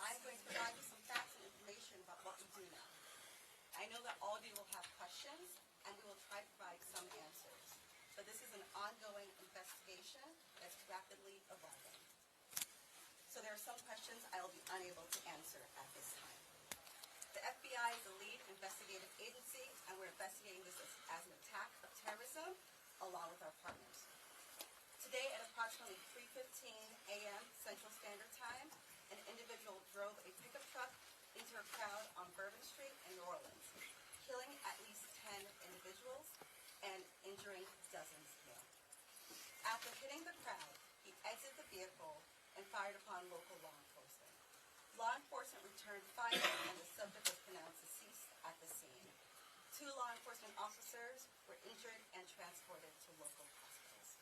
I'm going to provide you some facts and information about what we do now. I know that all of you will have questions, and we will try to provide some answers. But this is an ongoing investigation that's rapidly evolving. So there are some questions I will be unable to answer at this time. The FBI is the lead investigative agency, and we're investigating this as an attack of terrorism along with our partners. Today at approximately 3:15 a.m. Central Standard Time, an individual drove a pickup truck into a crowd on Bourbon Street in New Orleans, killing at least 10 individuals and injuring dozens more. After hitting the crowd, he exited the vehicle and fired upon local law enforcement. Law enforcement returned fire and the subject was pronounced deceased at the scene. 2 law enforcement officers were injured and transported to local hospitals.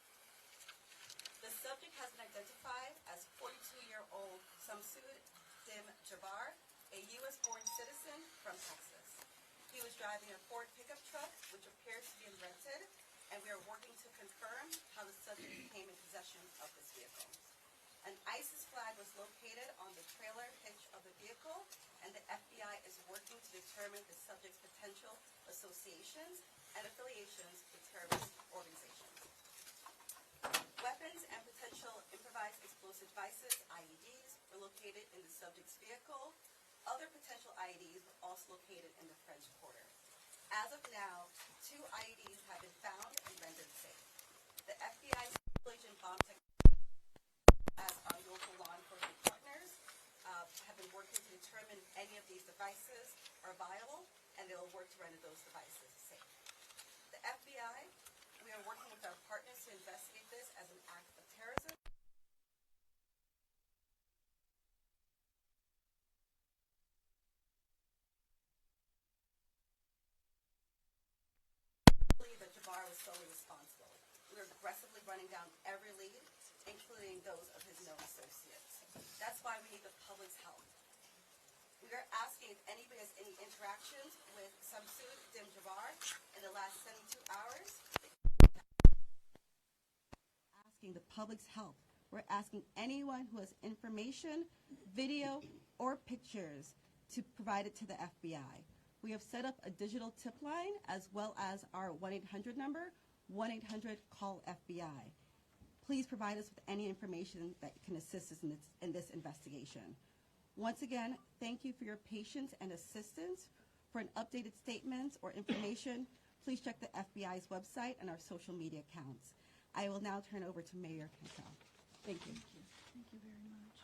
The subject has been identified as 42-year-old Samsud Dim Jabbar, a U.S.-born citizen from Texas. He was driving a Ford pickup truck, which appears to be rented, and we are working to confirm how the subject came in possession of this vehicle. An ISIS flag was located on the trailer hitch of the vehicle, and the FBI is working to determine the subject's potential associations and affiliations with terrorist organizations. Weapons and potential improvised explosive devices, IEDs, were located in the subject's vehicle. Other potential IEDs were also located in the French Quarter. As of now, 2 IEDs have been found and rendered safe. The FBI's Agent Bomb Technology, as our local law enforcement partners, have been working to determine if any of these devices are viable, and they will work to render those devices safe. The FBI, we are working with our partners to investigate this as an act of terrorism. I believe that Jabbar was solely responsible. We are aggressively running down every lead, including those of his known associates. That's why we need the public's help. We are asking if anybody has any interactions with Samsud Dim Jabbar in the last 72 hours. Asking the public's help. We're asking anyone who has information, video, or pictures to provide it to the FBI. We have set up a digital tip line as well as our 1-800 number, 1-800-CALL-FBI. Please provide us with any information that can assist us in this investigation. Once again, thank you for your patience and assistance. For an updated statements or information, please check the FBI's website and our social media accounts. I will now turn over to Mayor Cantel. Thank you. Thank you very much.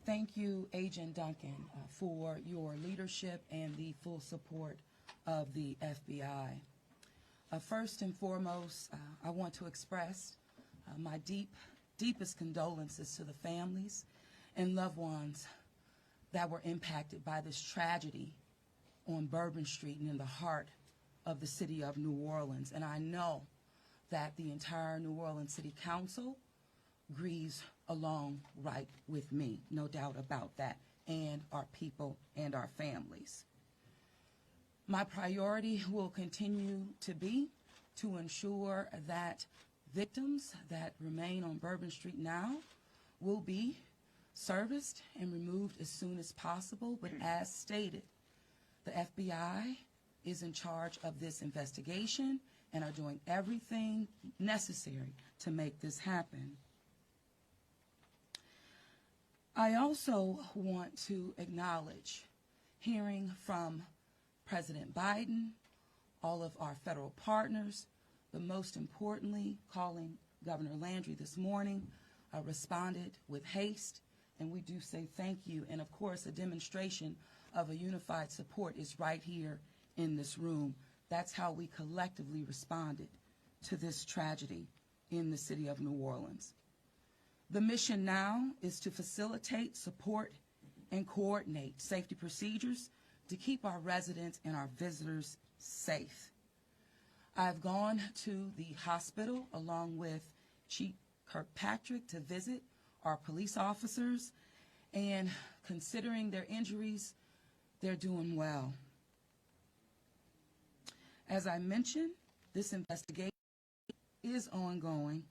Thank you, Agent Duncan, for your leadership and the full support of the FBI. First and foremost, I want to express my deepest condolences to the families and loved ones that were impacted by this tragedy on Bourbon Street and in the heart of the city of New Orleans. And I know that the entire New Orleans City Council grieves along right with me, no doubt about that, and our people and our families. My priority will continue to be to ensure that victims that remain on Bourbon Street now will be serviced and removed as soon as possible. But as stated, the FBI is in charge of this investigation and are doing everything necessary to make this happen. I also want to acknowledge hearing from President Biden, all of our federal partners, but most importantly, calling Governor Landry this morning, responded with haste, and we do say thank you. And of course, a demonstration of a unified support is right here in this room. That's how we collectively responded to this tragedy in the city of New Orleans. The mission now is to facilitate, support, and coordinate safety procedures to keep our residents and our visitors safe. I've gone to the hospital along with Chief Kirkpatrick to visit our police officers, and considering their injuries, they're doing well. As I mentioned, this investigation is ongoing,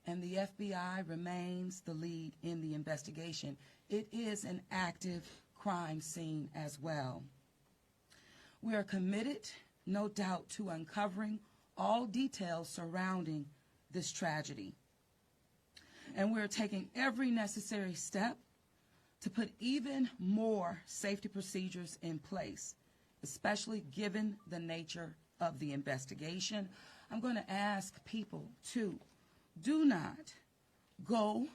and the FBI remains the lead in the investigation. It is an active crime scene as well. We are committed, no doubt, to uncovering all details surrounding this tragedy. And we're taking every necessary step to put even more safety procedures in place, especially given the nature of the investigation. I'm going to ask people to do not go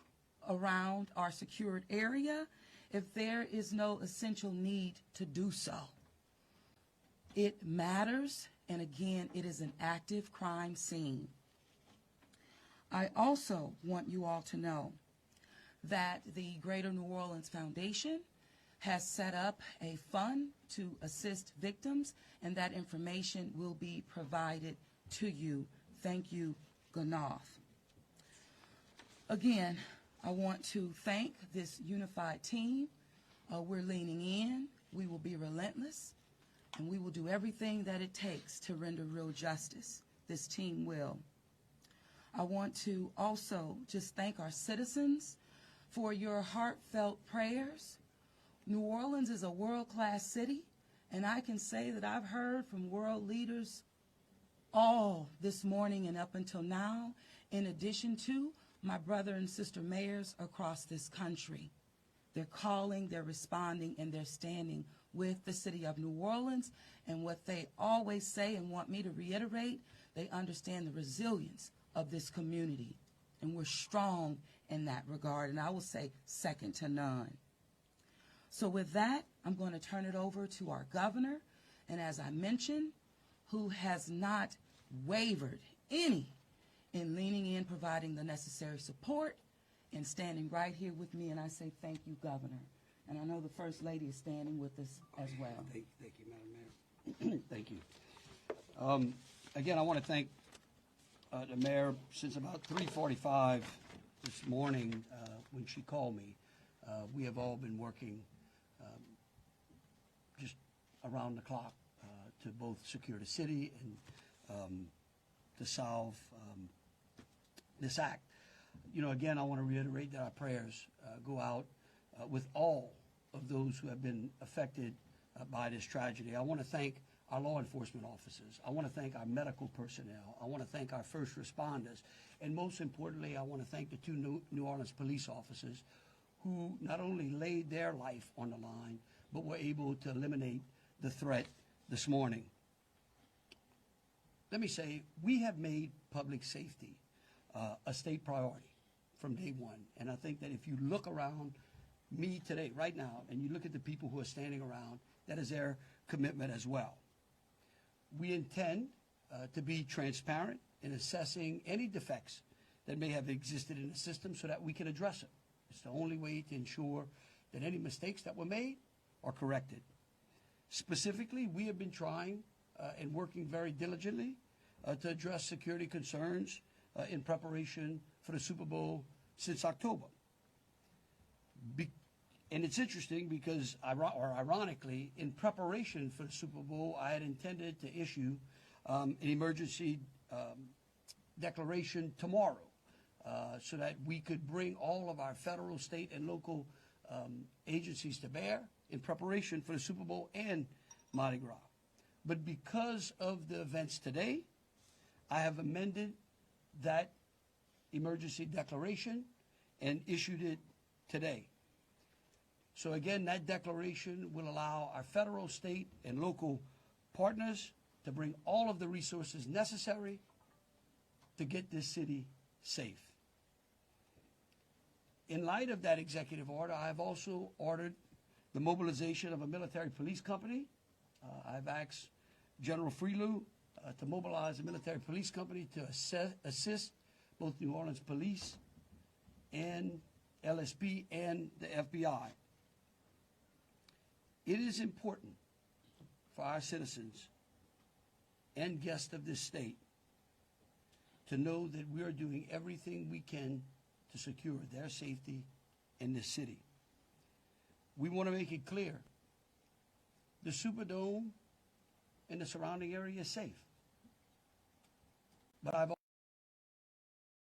around our secured area if there is no essential need to do so. It matters, and again, it is an active crime scene. I also want you all to know that the Greater New Orleans Foundation has set up a fund to assist victims, and that information will be provided to you. Thank you, Ganoff. Again, I want to thank this unified team. We're leaning in. We will be relentless, and we will do everything that it takes to render real justice. This team will. I want to also just thank our citizens for your heartfelt prayers. New Orleans is a world-class city, and I can say that I've heard from world leaders all this morning and up until now, in addition to my brother and sister mayors across this country. They're calling, they're responding, and they're standing with the city of New Orleans. And what they always say and want me to reiterate, they understand the resilience of this community. And we're strong in that regard, and I will say second to none. So with that, I'm going to turn it over to our governor, and as I mentioned, who has not wavered any in leaning in, providing the necessary support, and standing right here with me, and I say thank you, Governor. And I know the First Lady is standing with us as well. Thank you, Madam Mayor. Thank you. Again, I want to thank the Mayor. Since about 3:45 this morning, when she called me, we have all been working just around the clock to both secure the city and to solve this act. You know, again, I want to reiterate that our prayers go out with all of those who have been affected by this tragedy. I want to thank our law enforcement officers. I want to thank our medical personnel. I want to thank our first responders. And most importantly, I want to thank the two New Orleans police officers who not only laid their life on the line, but were able to eliminate the threat this morning. Let me say, we have made public safety a state priority from day one. And I think that if you look around me today, right now, and you look at the people who are standing around, that is their commitment as well. We intend to be transparent in assessing any defects that may have existed in the system so that we can address them. It's the only way to ensure that any mistakes that were made are corrected. Specifically, we have been trying and working very diligently to address security concerns in preparation for the Super Bowl since October. And it's interesting because, ironically, in preparation for the Super Bowl, I had intended to issue an emergency declaration tomorrow so that we could bring all of our federal, state, and local agencies to bear in preparation for the Super Bowl and Mardi Gras. But because of the events today, I have amended that emergency declaration and issued it today. So again, that declaration will allow our federal, state, and local partners to bring all of the resources necessary to get this city safe. In light of that executive order, I have also ordered the mobilization of a military police company. I've asked General Freelou to mobilize a military police company to assist both New Orleans Police and LSP and the FBI. It is important for our citizens and guests of this state to know that we are doing everything we can to secure their safety in this city. We want to make it clear, the Superdome and the surrounding area is safe. But I've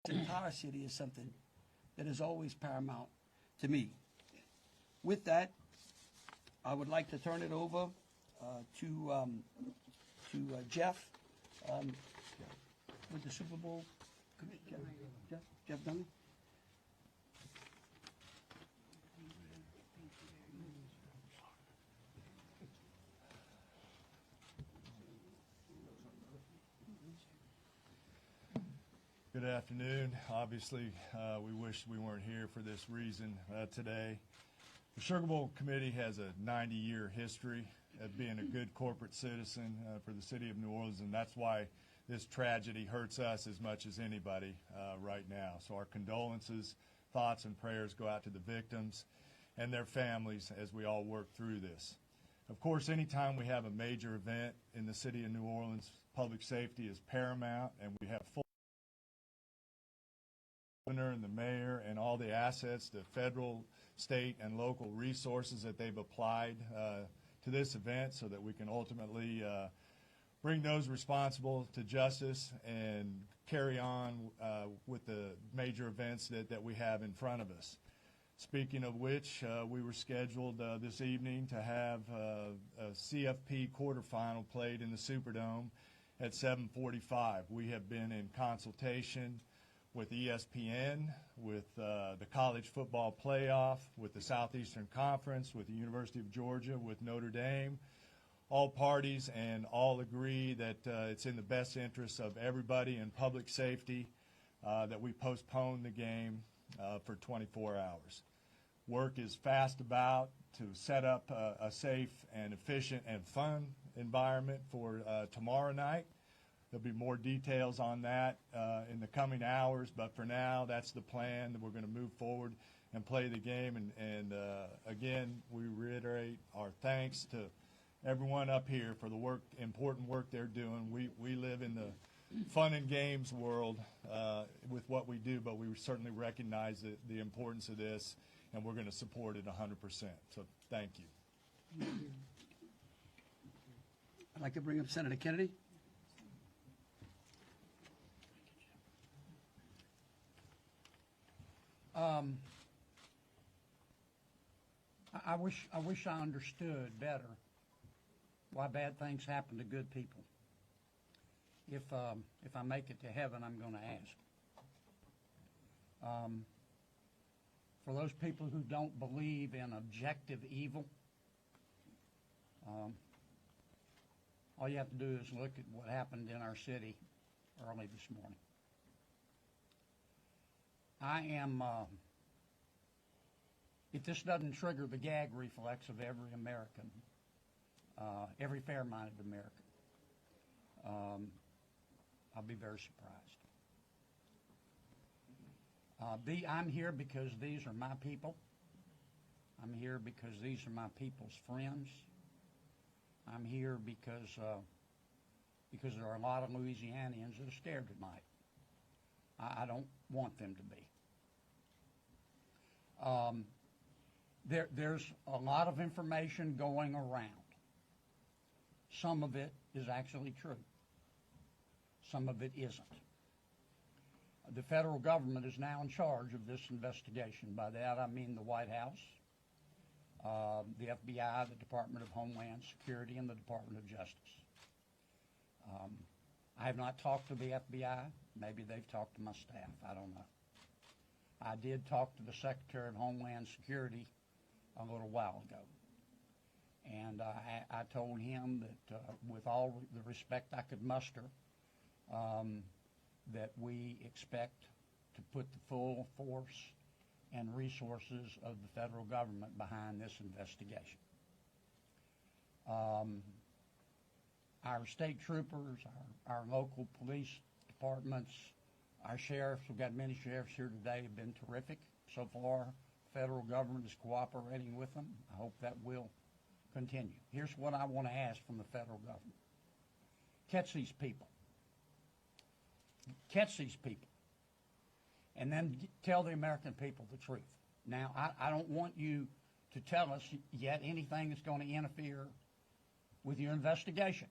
this entire city is something that is always paramount to me. With that, I would like to turn it over to Jeff with the Super Bowl. Jeff Dunley. Good afternoon. Obviously, we wish we weren't here for this reason today. The Sugar Bowl Committee has a 90-year history of being a good corporate citizen for the city of New Orleans, and that's why this tragedy hurts us as much as anybody right now. So our condolences, thoughts, and prayers go out to the victims and their families as we all work through this. Of course, anytime we have a major event in the city of New Orleans, public safety is paramount, and we have full governor and the mayor and all the assets, the federal, state, and local resources that they've applied to this event so that we can ultimately bring those responsible to justice and carry on with the major events that we have in front of us. Speaking of which, we were scheduled this evening to have a CFP quarterfinal played in the Superdome at 7:45. We have been in consultation with ESPN, with the College Football Playoff, with the Southeastern Conference, with the University of Georgia, with Notre Dame, all parties, and all agree that it's in the best interest of everybody and public safety that we postpone the game for 24 hours. Work is fast about to set up a safe and efficient and fun environment for tomorrow night. There'll be more details on that in the coming hours, but for now, that's the plan, that we're going to move forward and play the game. And again, we reiterate our thanks to everyone up here for the important work they're doing. We live in the fun and games world with what we do, but we certainly recognize the importance of this, and we're going to support it 100%. So thank you. I'd like to bring up Senator Kennedy. I wish I understood better why bad things happen to good people. If I make it to heaven, I'm going to ask. For those people who don't believe in objective evil, all you have to do is look at what happened in our city early this morning. If this doesn't trigger the gag reflex of every American, every fair-minded American, I'll be very surprised. I'm here because these are my people. I'm here because these are my people's friends. I'm here because there are a lot of Louisianians that are scared tonight. I don't want them to be. There's a lot of information going around. Some of it is actually true. Some of it isn't. The federal government is now in charge of this investigation. By that I mean the White House, the FBI, the Department of Homeland Security, and the Department of Justice. I have not talked to the FBI. Maybe they've talked to my staff. I don't know. I did talk to the Secretary of Homeland Security a little while ago. And I told him that with all the respect I could muster, that we expect to put the full force and resources of the federal government behind this investigation. Our state troopers, our local police departments, our sheriffs, we've got many sheriffs here today, have been terrific so far. The federal government is cooperating with them. I hope that will continue. Here's what I want to ask from the federal government. Catch these people. Catch these people. And then tell the American people the truth. Now, I don't want you to tell us yet anything that's going to interfere with your investigation.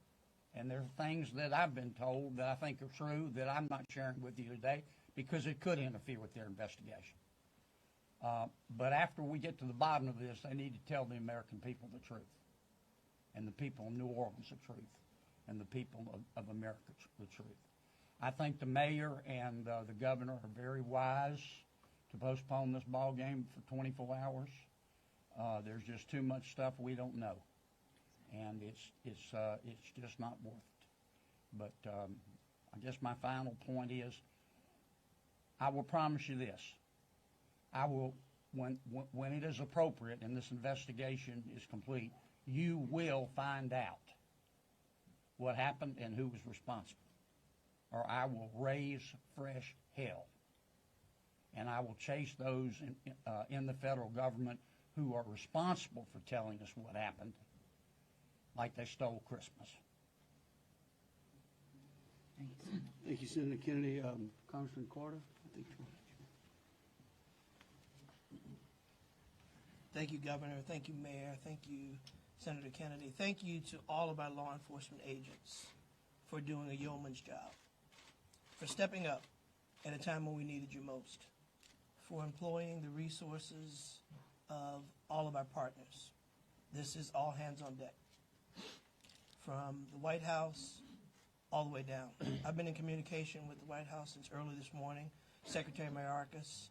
And there are things that I've been told that I think are true that I'm not sharing with you today because it could interfere with their investigation. But after we get to the bottom of this, they need to tell the American people the truth, and the people of New Orleans the truth, and the people of America the truth. I think the mayor and the governor are very wise to postpone this ball game for 24 hours. There's just too much stuff we don't know, and it's just not worth it. But I guess my final point is, I will promise you this: I will, when it is appropriate and this investigation is complete, you will find out what happened and who was responsible, or I will raise fresh hell. And I will chase those in the federal government who are responsible for telling us what happened, like they stole Christmas. Thank you, Senator Kennedy. Congressman Carter, I think. Thank you, Governor. Thank you, Mayor. Thank you, Senator Kennedy. Thank you to all of our law enforcement agents for doing a yeoman's job, for stepping up at a time when we needed you most, for employing the resources of all of our partners. This is all hands on deck, from the White House all the way down. I've been in communication with the White House since early this morning. Secretary Mayorkas,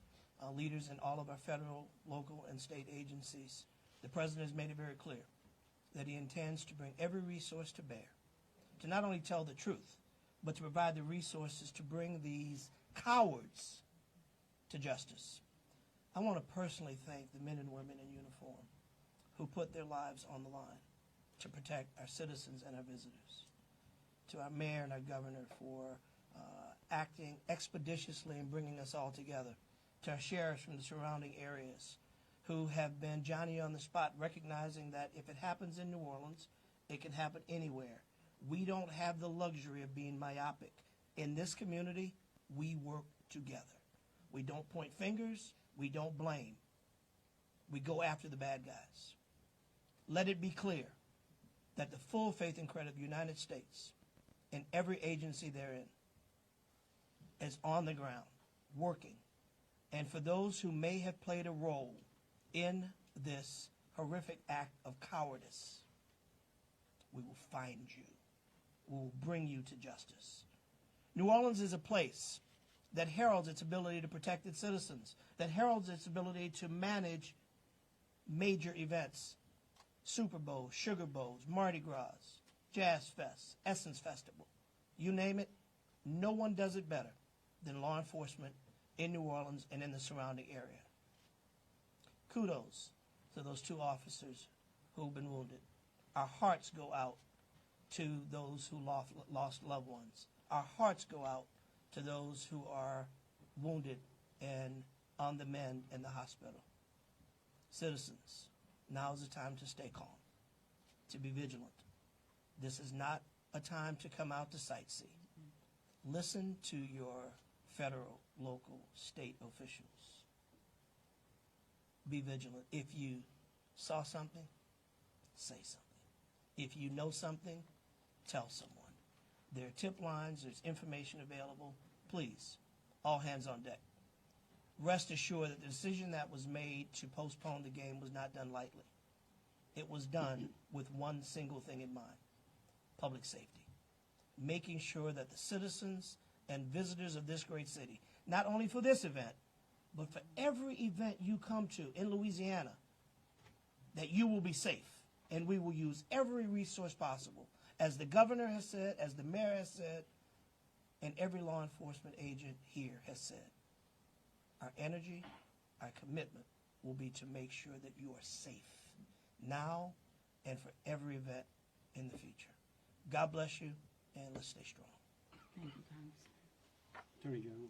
leaders in all of our federal, local, and state agencies. The President has made it very clear that he intends to bring every resource to bear to not only tell the truth, but to provide the resources to bring these cowards to justice. I want to personally thank the men and women in uniform who put their lives on the line to protect our citizens and our visitors. To our mayor and our governor for acting expeditiously and bringing us all together. To our sheriffs from the surrounding areas who have been Johnny on the spot, recognizing that if it happens in New Orleans, it can happen anywhere. We don't have the luxury of being myopic. In this community, we work together. We don't point fingers. We don't blame. We go after the bad guys. Let it be clear that the full faith and credit of the United States and every agency therein is on the ground, working. And for those who may have played a role in this horrific act of cowardice, we will find you. We will bring you to justice. New Orleans is a place that heralds its ability to protect its citizens, that heralds its ability to manage major events: Super Bowl, Sugar Bowls, Mardi Gras, Jazz Fest, Essence Festival. You name it, no one does it better than law enforcement in New Orleans and in the surrounding area. Kudos to those two officers who've been wounded. Our hearts go out to those who lost loved ones. Our hearts go out to those who are wounded and on the mend in the hospital. Citizens, now is the time to stay calm, to be vigilant. This is not a time to come out to sightsee. Listen to your federal, local, state officials. Be vigilant. If you saw something, say something. If you know something, tell someone. There are tip lines, there's information available. Please, all hands on deck. Rest assured that the decision that was made to postpone the game was not done lightly. It was done with one single thing in mind: public safety. Making sure that the citizens and visitors of this great city, not only for this event, but for every event you come to in Louisiana, that you will be safe. And we will use every resource possible, as the governor has said, as the mayor has said, and every law enforcement agent here has said. Our energy, our commitment will be to make sure that you are safe now and for every event in the future. God bless you, and let's stay strong. Thank you, Congressman. Attorney General.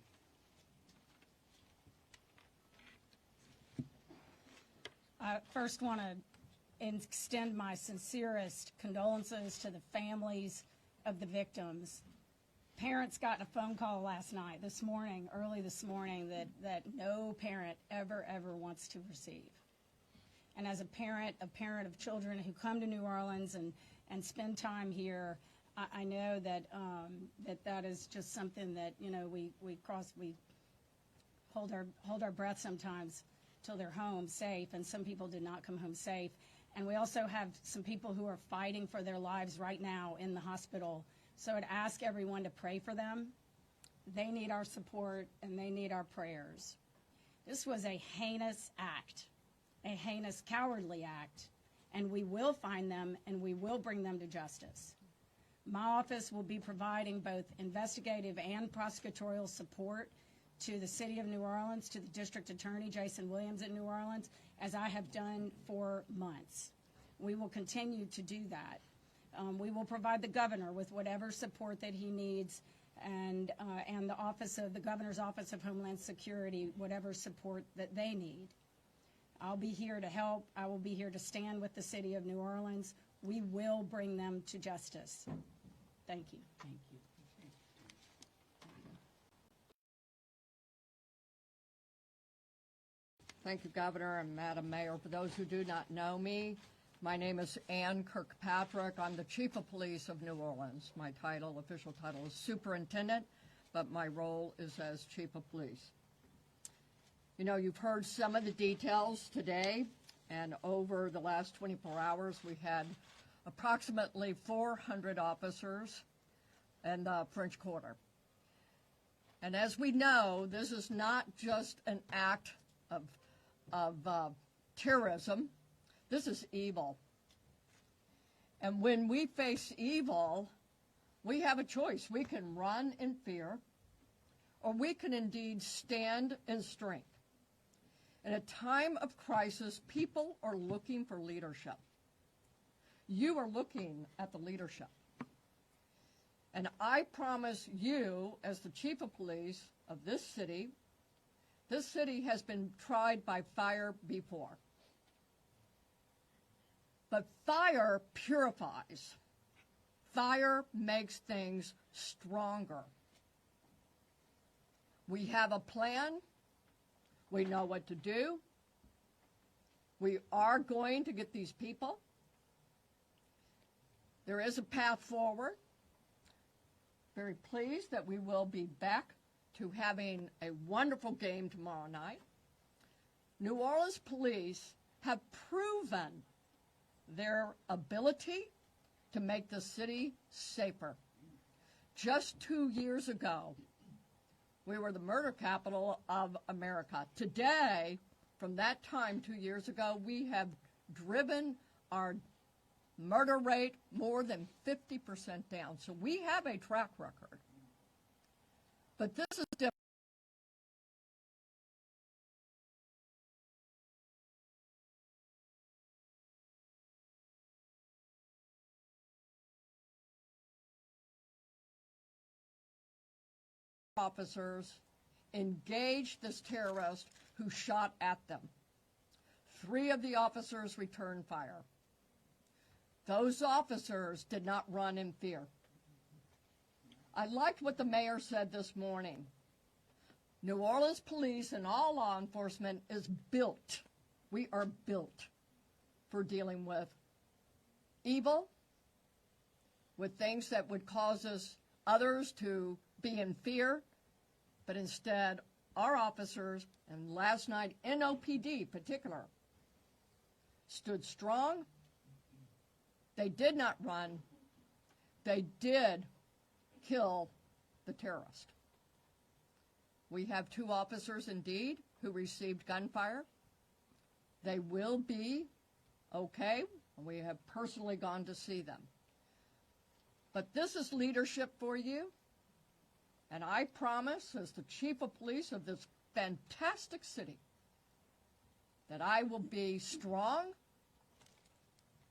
I first want to extend my sincerest condolences to the families of the victims. Parents got a phone call last night, early this morning, that no parent ever wants to receive. And as a parent of children who come to New Orleans and spend time here, I know that that is just something that, you know, we hold our breath sometimes till they're home safe, and some people did not come home safe. And we also have some people who are fighting for their lives right now in the hospital. So I'd ask everyone to pray for them. They need our support and they need our prayers. This was a heinous act, a heinous, cowardly act, and we will find them and we will bring them to justice. My office will be providing both investigative and prosecutorial support to the City of New Orleans, to the District Attorney, Jason Williams at New Orleans, as I have done for months. We will continue to do that. We will provide the governor with whatever support that he needs, and the Governor's Office of Homeland Security, whatever support that they need. I'll be here to help. I will be here to stand with the City of New Orleans. We will bring them to justice. Thank you. Thank you. Thank you, Governor and Madam Mayor. For those who do not know me, my name is Ann Kirkpatrick. I'm the Chief of Police of New Orleans. My official title is Superintendent, but my role is as Chief of Police. You know, you've heard some of the details today, and over the last 24 hours, we had approximately 400 officers in the French Quarter. And as we know, this is not just an act of terrorism. This is evil. And when we face evil, we have a choice. We can run in fear, or we can indeed stand in strength. In a time of crisis, people are looking for leadership. You are looking at the leadership. And I promise you, as the Chief of Police of this city has been tried by fire before. But fire purifies. Fire makes things stronger. We have a plan. We know what to do. We are going to get these people. There is a path forward. Very pleased that we will be back to having a wonderful game tomorrow night. New Orleans police have proven their ability to make the city safer. Just 2 years ago, we were the murder capital of America. Today, from that time 2 years ago, we have driven our murder rate more than 50% down. So we have a track record. But this is different. Officers engaged this terrorist who shot at them. 3 of the officers returned fire. Those officers did not run in fear. I liked what the mayor said this morning. New Orleans police and all law enforcement is built. We are built for dealing with evil, with things that would cause others to be in fear, but instead our officers, and last night NOPD particular, stood strong. They did not run. They did kill the terrorist. We have 2 officers indeed who received gunfire. They will be okay. We have personally gone to see them. But this is leadership for you. And I promise, as the Chief of Police of this fantastic city, that I will be strong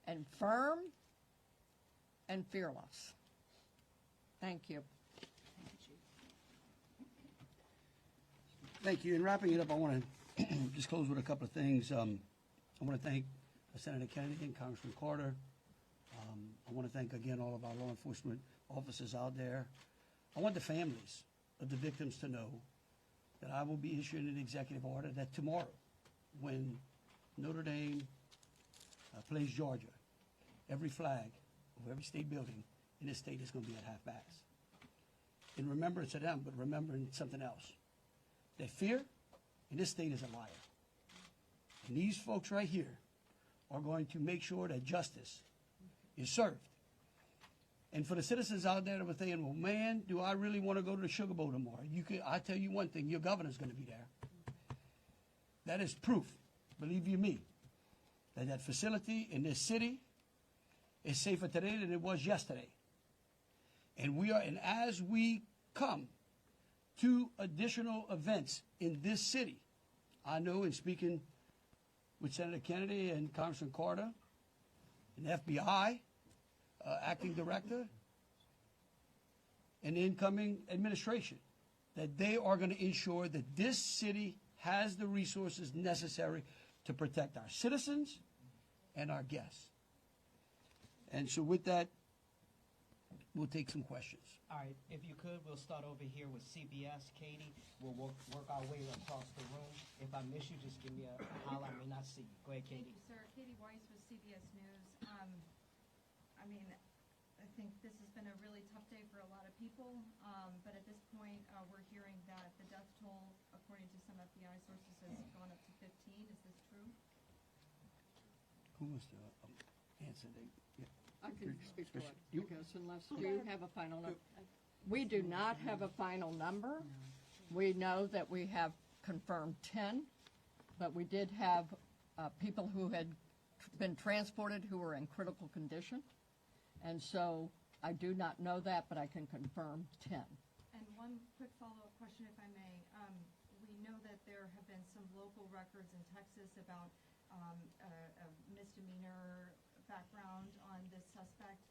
and firm and fearless. Thank you. Thank you. In wrapping it up, I want to just close with a couple of things. I want to thank Senator Kennedy and Congressman Carter. I want to thank again all of our law enforcement officers out there. I want the families of the victims to know that I will be issuing an executive order that tomorrow, when Notre Dame plays Georgia, every flag of every state building in this state is going to be at half-mast. In remembrance of them, but remembering something else. Their fear and this state is a liar. And these folks right here are going to make sure that justice is served. And for the citizens out there that were thinking, well, man, do I really want to go to the Sugar Bowl tomorrow? I tell you one thing, your governor's going to be there. That is proof, believe you me, that that facility in this city is safer today than it was yesterday. And as we come to additional events in this city, I know in speaking with Senator Kennedy and Congressman Carter, and FBI acting director, and the incoming administration, that they are going to ensure that this city has the resources necessary to protect our citizens and our guests. And so with that, we'll take some questions. All right, if you could, we'll start over here with CBS. Katie, we'll work our way across the room. If I miss you, just give me a holler. I may not see you. Go ahead, Katie. Thank you, sir. Katie Weiss with CBS News. I think this has been a really tough day for a lot of people, but at this point, we're hearing that the death toll, according to some FBI sources, has gone up to 15. Is this true? Who wants to answer that? Yeah. I can speak to it, because unless you have a final number. We do not have a final number. We know that we have confirmed 10, but we did have people who had been transported who were in critical condition. And so I do not know that, but I can confirm 10. And one quick follow-up question, if I may. We know that there have been some local records in Texas about a misdemeanor background on this suspect.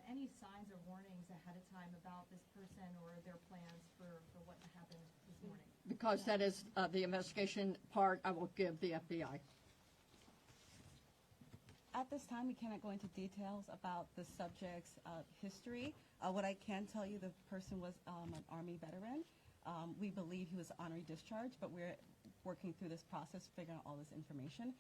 Any signs or warnings ahead of time about this person or their plans for what happened this morning? Because that is the investigation part, I will give the FBI. At this time, we cannot go into details about the subject's history. What I can tell you, the person was an Army veteran. We believe he was honorary discharged, but we're working through this process, figuring out all this information.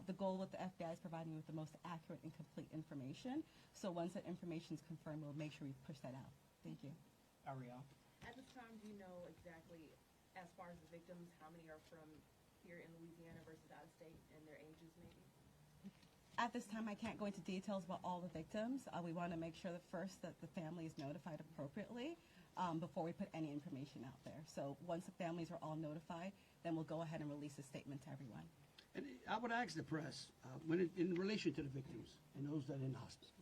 The goal with the FBI is providing you with the most accurate and complete information. So once that information is confirmed, we'll make sure we push that out. Thank you. Ariel. At this time, do you know exactly, as far as the victims, how many are from here in Louisiana versus out of state, and their ages maybe? At this time, I can't go into details about all the victims. We want to make sure that first that the family is notified appropriately before we put any information out there. So once the families are all notified, then we'll go ahead and release a statement to everyone. And I would ask the press, in relation to the victims and those that are in hospitals,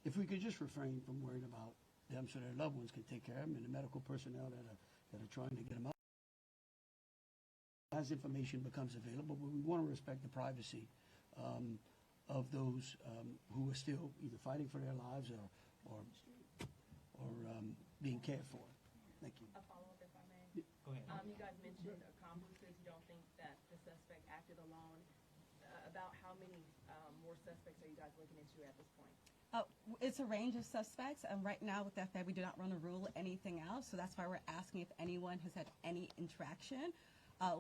if we could just refrain from worrying about them so their loved ones can take care of them and the medical personnel that are trying to get them out. As information becomes available, but we want to respect the privacy of those who are still either fighting for their lives or being cared for. Thank you. A follow-up, if I may. Go ahead. You guys mentioned accomplices. You don't think that the suspect acted alone. About how many more suspects are you guys looking into at this point? It's a range of suspects, and right now with the FBI, we do not want to rule anything out, so that's why we're asking if anyone has had any interaction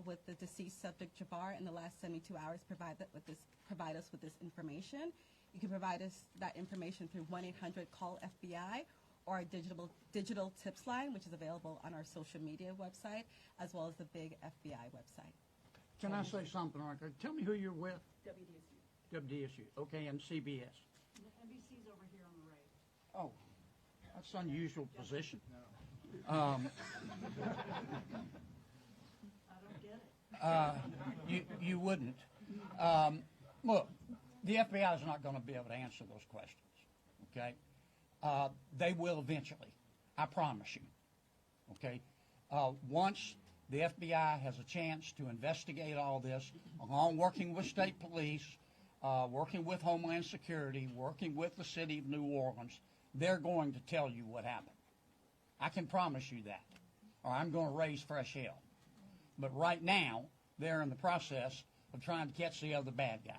with the deceased subject Jabbar in the last 72 hours, provide us with this information. You can provide us that information through 1-800-CALL-FBI or our digital tips line, which is available on our social media website, as well as the big FBI website. Can I say something, Arthur? Tell me who you're with. WDSU. WDSU. Okay, and CBS. NBC's over here on the right. Oh, that's an unusual position. I don't get it. You wouldn't. Look, the FBI is not going to be able to answer those questions, okay? They will eventually, I promise you, okay? Once the FBI has a chance to investigate all this, along working with state police, working with Homeland Security, working with the city of New Orleans, they're going to tell you what happened. I can promise you that, or I'm going to raise fresh hell. But right now, they're in the process of trying to catch the other bad guys.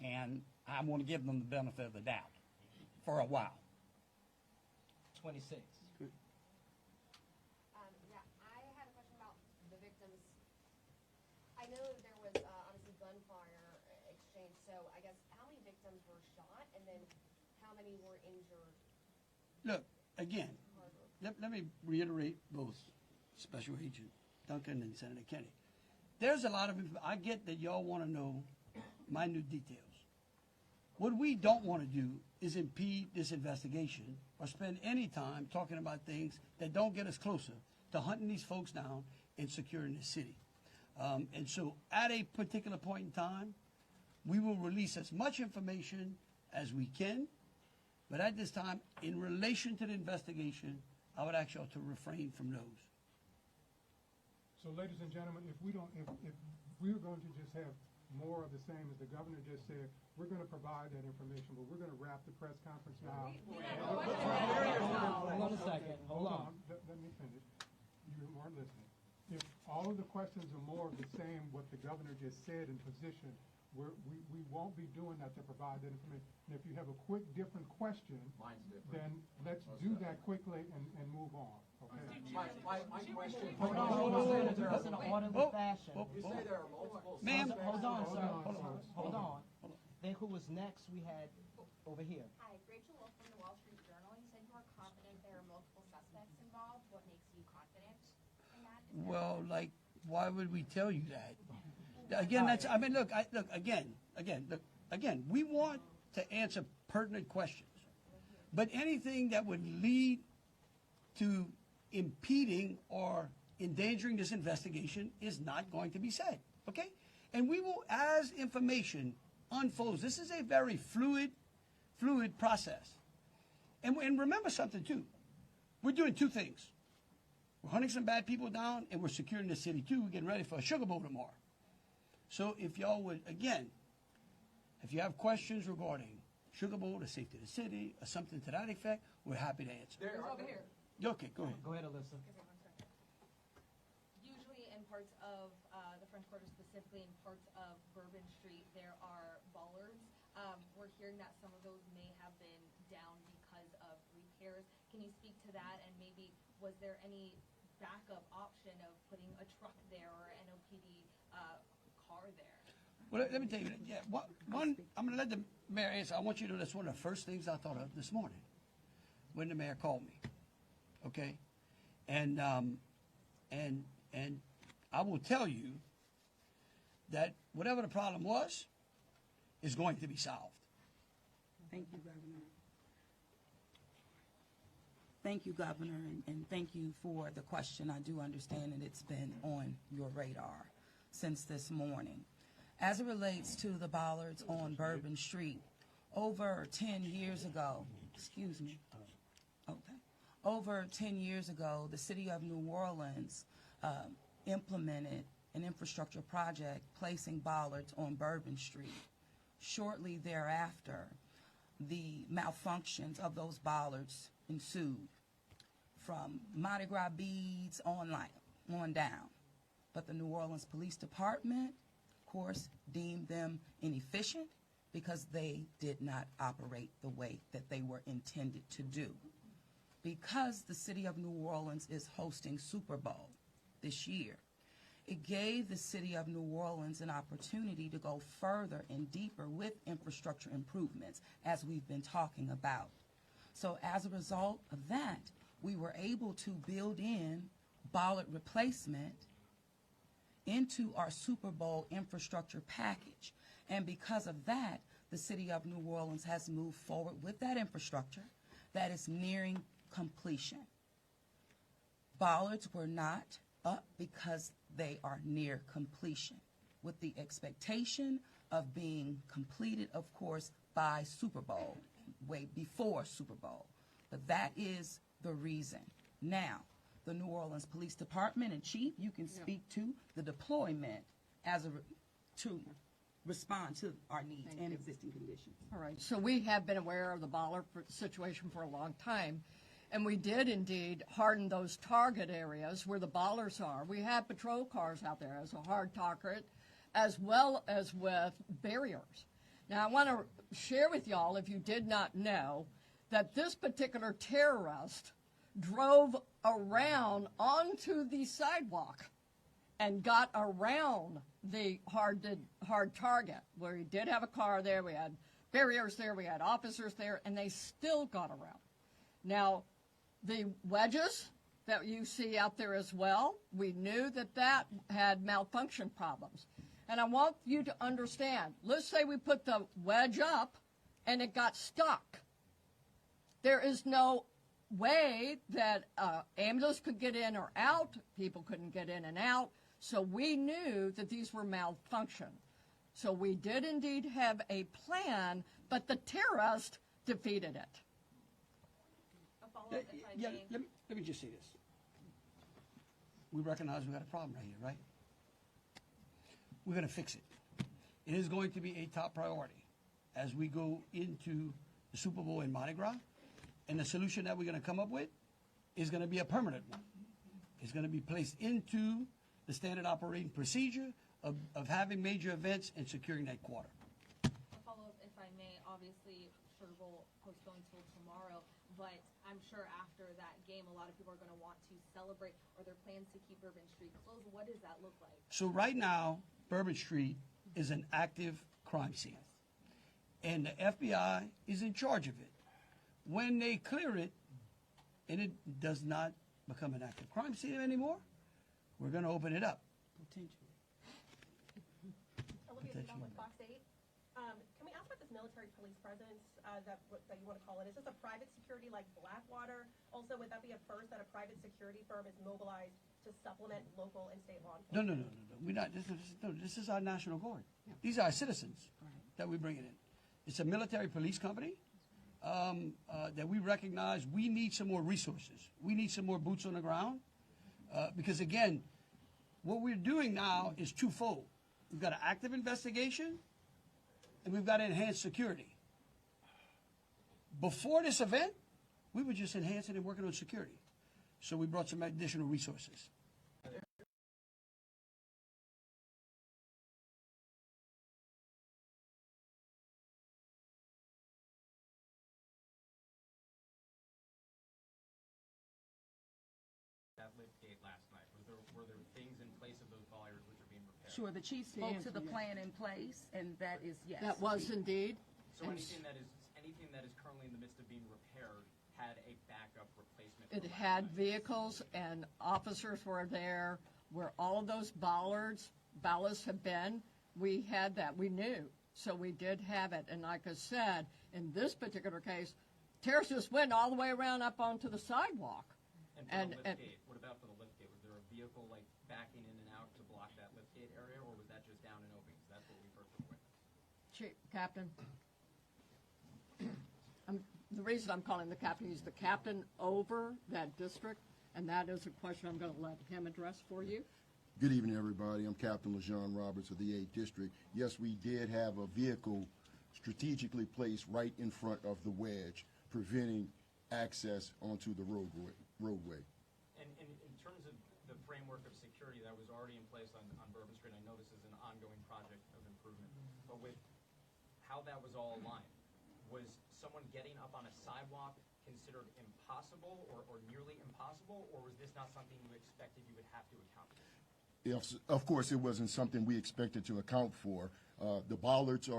And I want to give them the benefit of the doubt for a while. 26. Yeah, I had a question about the victims. I know that there was obviously gunfire exchange, so I guess how many victims were shot, and then how many were injured? Look, again, let me reiterate both Special Agent Duncan and Senator Kennedy. there's a lot of, I get that y'all want to know minute details. What we don't want to do is impede this investigation or spend any time talking about things that don't get us closer to hunting these folks down and securing the city. And so at a particular point in time, we will release as much information as we can, but at this time, in relation to the investigation, I would ask y'all to refrain from those. So, ladies and gentlemen, if we're going to just have more of the same as the governor just said, we're going to provide that information, but we're going to wrap the press conference now. Hold on a second. Hold on. Let me finish. You weren't listening. If all of the questions are more of the same, what the governor just said in position, we won't be doing that to provide that information. And if you have a quick, different question, then let's do that quickly and move on. Okay? My question. Hold on, Senator. It's in an orderly fashion. You say there are multiple. Ma'am. Hold on, sir. Hold on. Then who was next? We had over here. Hi, Rachel Wolf from the Wall Street Journal. You said you are confident there are multiple suspects involved. What makes you confident in that? Well, like, why would we tell you that? Again, that's, I mean, look, we want to answer pertinent questions. But anything that would lead to impeding or endangering this investigation is not going to be said, okay? And we will, as information unfolds, this is a very fluid process. And remember something, too. We're doing two things. We're hunting some bad people down, and we're securing the city, too. We're getting ready for a Sugar Bowl tomorrow. So if y'all would, again, if you have questions regarding Sugar Bowl, the safety of the city, or something to that effect, we're happy to answer. Over here. Okay, go ahead. Go ahead, Alyssa. Usually in parts of the French Quarter, specifically in parts of Bourbon Street, there are bollards. We're hearing that some of those may have been down because of repairs. Can you speak to that? And maybe was there any backup option of putting a truck there or an NOPD car there? Well, let me tell you, one, I'm going to let the mayor answer. I want you to know that's one of the first things I thought of this morning when the mayor called me. Okay? And I will tell you that whatever the problem was is going to be solved. Thank you, Governor. Thank you, Governor, and thank you for the question. I do understand that it's been on your radar since this morning. As it relates to the bollards on Bourbon Street, over 10 years ago, over 10 years ago, the city of New Orleans implemented an infrastructure project placing bollards on Bourbon Street. Shortly thereafter, the malfunctions of those bollards ensued from Mardi Gras beads on down. But the New Orleans Police Department, of course, deemed them inefficient because they did not operate the way that they were intended to do. Because the city of New Orleans is hosting Super Bowl this year, it gave the city of New Orleans an opportunity to go further and deeper with infrastructure improvements, as we've been talking about. So as a result of that, we were able to build in bollard replacement into our Super Bowl infrastructure package. And because of that, the city of New Orleans has moved forward with that infrastructure that is nearing completion. Bollards were not up because they are near completion, with the expectation of being completed, of course, by Super Bowl, way before Super Bowl. But that is the reason. Now, the New Orleans Police Department, and Chief, you can speak to the deployment to respond to our needs and existing conditions. All right, so we have been aware of the bollard situation for a long time, and we did indeed harden those target areas where the bollards are. We have patrol cars out there as a hard target, as well as with barriers. Now, I want to share with y'all, if you did not know, that this particular terrorist drove around onto the sidewalk and got around the hard target, where he did have a car there, we had barriers there, we had officers there, and they still got around. Now, the wedges that you see out there as well. We knew that that had malfunction problems. And I want you to understand, let's say we put the wedge up and it got stuck. There is no way that ambulance could get in or out, people couldn't get in and out, so we knew that these were malfunction. So we did indeed have a plan, but the terrorist defeated it. A follow-up, if I may. Let me just say this. We recognize we got a problem right here, right? We're going to fix it. It is going to be a top priority as we go into the Super Bowl in Mardi Gras. And the solution that we're going to come up with is going to be a permanent one. It's going to be placed into the standard operating procedure of having major events and securing that quarter. A follow-up, if I may. Obviously, Sugar Bowl postponed till tomorrow, but I'm sure after that game, a lot of people are going to want to celebrate. Are there plans to keep Bourbon Street closed? What does that look like? So right now, Bourbon Street is an active crime scene. And the FBI is in charge of it. When they clear it, and it does not become an active crime scene anymore, we're going to open it up. Olivia Vidal with Fox 8. Can we ask about this military police presence that you want to call it? Is this a private security like Blackwater? Also, would that be a first that a private security firm is mobilized to supplement local and state law enforcement? No. We're not. This is our National Guard. These are our citizens that we're bringing in. It's a military police company that we recognize we need some more resources. We need some more boots on the ground because, again, what we're doing now is twofold. We've got an active investigation and we've got enhanced security. Before this event, we were just enhancing and working on security. So we brought some additional resources. That lift gate last night, were there things in place of those bollards which are being repaired? Sure, the chief spoke to the plan in place, and that is yes. That was indeed. So anything that is currently in the midst of being repaired had a backup replacement? It had vehicles and officers were there where all of those ballasts have been. We had that. We knew. So we did have it. And like I said, in this particular case, terrorists just went all the way around up onto the sidewalk. And for the lift gate, what about for the lift gate? Was there a vehicle like backing in and out to block that lift gate area, or was that just down and open? Because that's what we've heard from witnesses. Chief, Captain. The reason I'm calling the captain, he's the captain over that district, and that is a question I'm going to let him address for you. Good evening, everybody. I'm Captain LaJean Roberts of the 8th District. Yes, we did have a vehicle strategically placed right in front of the wedge, preventing access onto the roadway. And in terms of the framework of security that was already in place on Bourbon Street, I know this is an ongoing project of improvement, but with how that was all aligned, was someone getting up on a sidewalk considered impossible or nearly impossible, or was this not something you expected you would have to account for? Yes, of course, it wasn't something we expected to account for. The bollards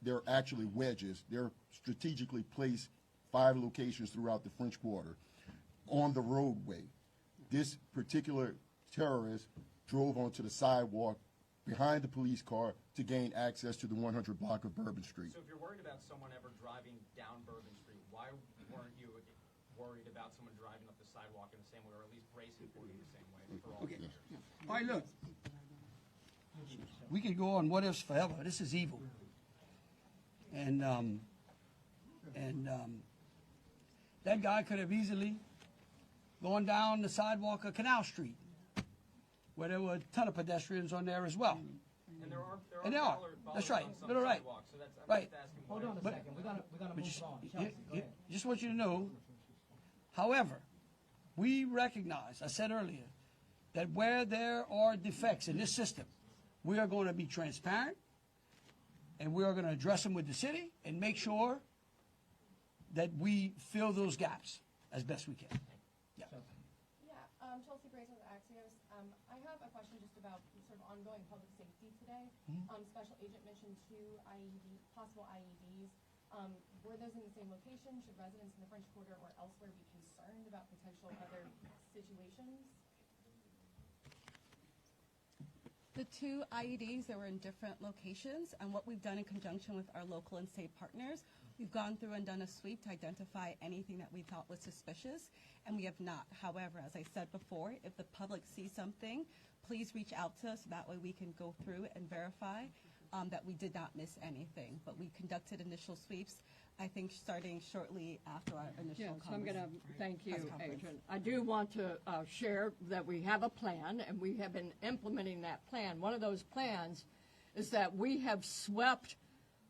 they're actually wedges. They're strategically placed 5 locations throughout the French Quarter on the roadway. This particular terrorist drove onto the sidewalk behind the police car to gain access to the 100 block of Bourbon Street. So if you're worried about someone ever driving down Bourbon Street, why weren't you worried about someone driving up the sidewalk in the same way, or at least bracing for it in the same way for all these years? All right, look. We can go on what ifs forever. This is evil. And that guy could have easily gone down the sidewalk of Canal Street, where there were a ton of pedestrians on there as well. And there are That's right. on some Little right. sidewalks, so that's, I'm Right. just asking Hold on a second. We gotta move just, on. Chelsea, go ahead. just want you to know, however, we recognize, I said earlier, that where there are defects in this system, we are going to be transparent, and we are going to address them with the city and make sure that we fill those gaps as best we can. Yeah. Chelsea Grayson with Axios. I have a question just about sort of ongoing public safety today. Special Agent mentioned 2 possible IEDs. Were those in the same location? Should residents in the French Quarter or elsewhere be concerned about potential other situations? The two IEDs, they were in different locations, and what we've done in conjunction with our local and state partners, we've gone through and done a sweep to identify anything that we thought was suspicious, and we have not. However, as I said before, if the public sees something, please reach out to us. That way we can go through and verify that we did not miss anything. But we conducted initial sweeps, I think, starting shortly after our initial Yes, I'm going to thank you, press conference. Agent. I do want to share that we have a plan, and we have been implementing that plan. One of those plans is that we have swept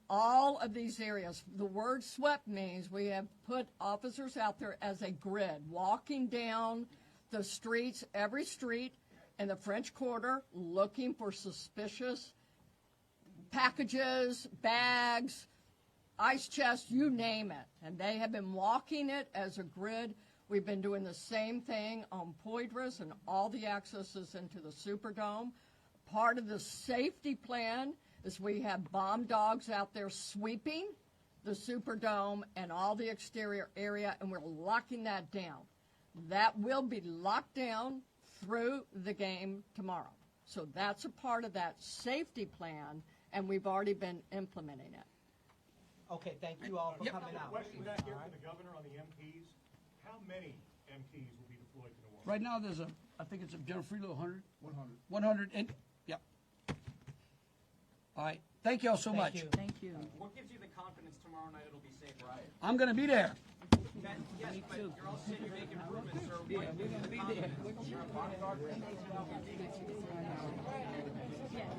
all of these areas. The word swept means we have put officers out there as a grid, walking down the streets, every street in the French Quarter, looking for suspicious packages, bags, ice chests, you name it. And they have been walking it as a grid. We've been doing the same thing on Poitras and all the accesses into the Superdome. Part of the safety plan is we have bomb dogs out there sweeping the Superdome and all the exterior area, and we're locking that down. That will be locked down through the game tomorrow. So that's a part of that safety plan, and we've already been implementing it. Okay, thank you all for coming out. Question back here for the governor on the MPs. How many MPs will be deployed to the war? Right now, there's I think it's a General Freelo, 100? 100. 100, and, yep. All right, thank y'all so much. Thank you. What gives you the confidence tomorrow night it'll be safe, right? I'm going to be there. Yes, but you're also saying you're making improvements, sir. What gives you the confidence? You're a bodyguard. Yeah.